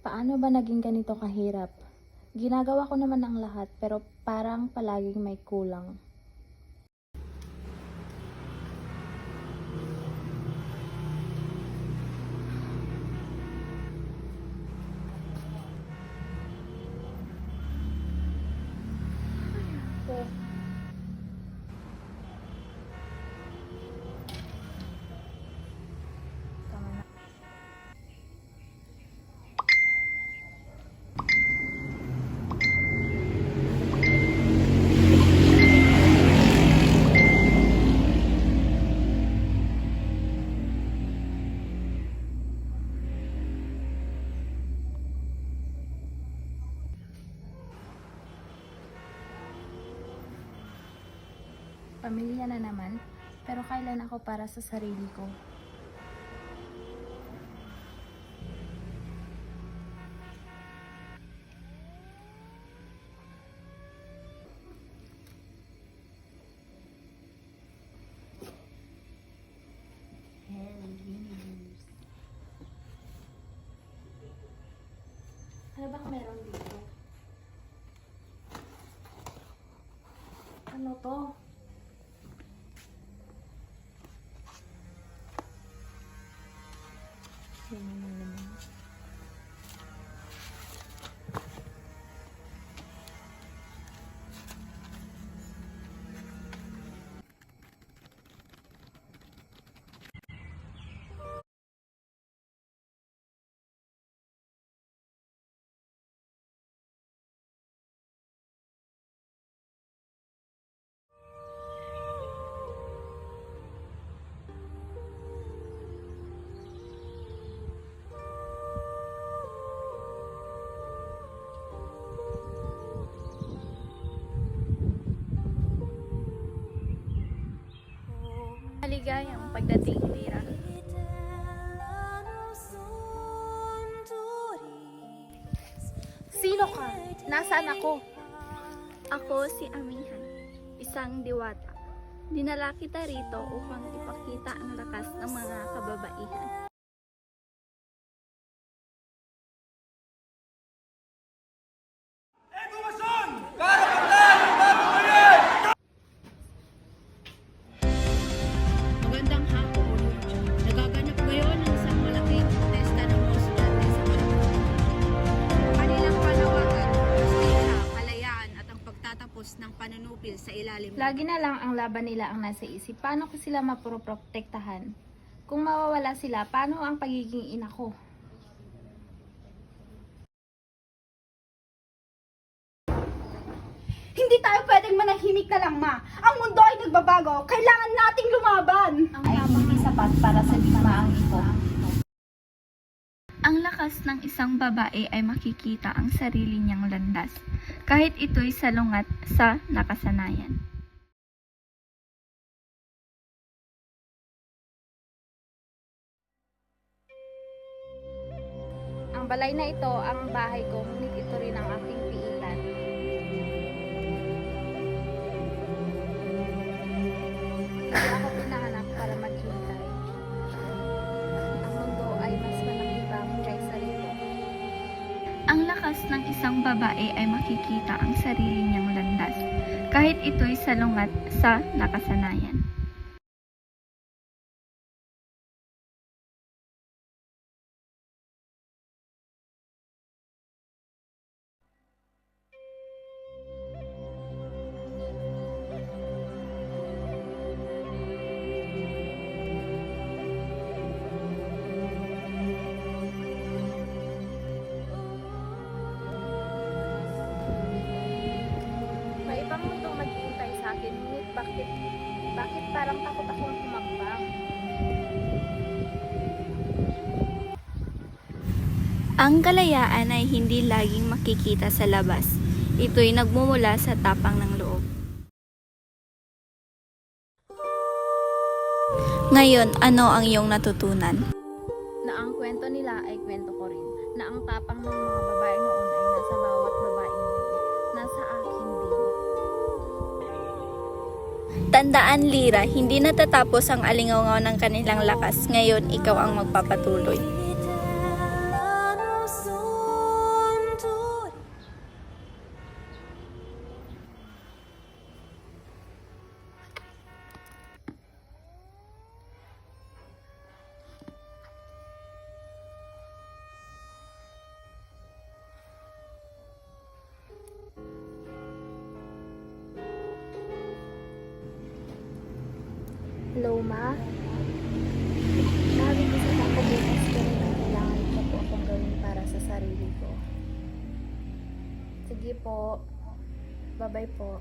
Paano ba naging ganito kahirap? Ginagawa ko naman ang lahat pero parang palaging may kulang. Tama na. Pamilya na naman, pero kailan ako para sa sarili ko? Ano bang meron dito? Ano to? Yan yung laman. Maligayang pagdating, Lira. Sino ka? Nasaan ako? Ako si Amihan, isang diwata. Dinala kita rito upang ipakita ang lakas ng mga kababaihan. Magandang hapon. Nagaganap ngayon ang isang malaking protesta ng mga estudyante sa Malacanang. Kanilang panawagan, hustisya, kalayaan at ang pagtatapos ng panunupil sa ilalim. Lagi na lang ang laban nila ang nasa isip. Paano ko sila maproprotektahan? Kung mawawala sila, paano ang pagiging ina ko? Hindi tayo pwedeng manahimik na lang, Ma. Ang mundo ay nagbabago. Kailangan nating lumaban. Ay hindi sapat para sa digmaang ito. Ang lakas ng isang babae ay makikita ang sarili niyang landas, kahit ito'y salungat sa nakasanayan. Ang balay na ito ang bahay ko, ngunit ito rin ang aking piitan. Hindi ako pinahanap para maghintay. Ang mundo ay mas malakibang kaysa rito. Ang lakas ng isang babae ay makikita ang sarili niyang landas, kahit ito'y salungat sa nakasanayan. May ibang mundong maghihintay sa akin, ngunit bakit parang takot akong humakbang? Ang kalayaan ay hindi laging makikita sa labas. Ito'y nagmumula sa tapang ng loob. Ngayon, ano ang iyong natutunan? Na ang kwento nila ay kwento ko rin. Na ang tapang ng mga babae noon ay nasa bawat babae ngayon. Nasa akin din. Tandaan, Lira, hindi natatapos ang alingaw ng kanilang lakas. Ngayon, ikaw ang magpapatuloy. Hello, Ma. Sabi ko sa pagkabukas ko rin ang kailangan ko po akong gawin para sa sarili ko. Sige po. Bye-bye po.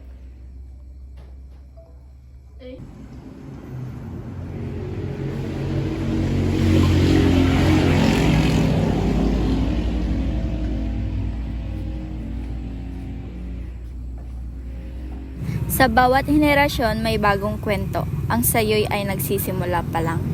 Sa bawat henerasyon may bagong kwento. Ang sayo'y ay nagsisimula pa lang.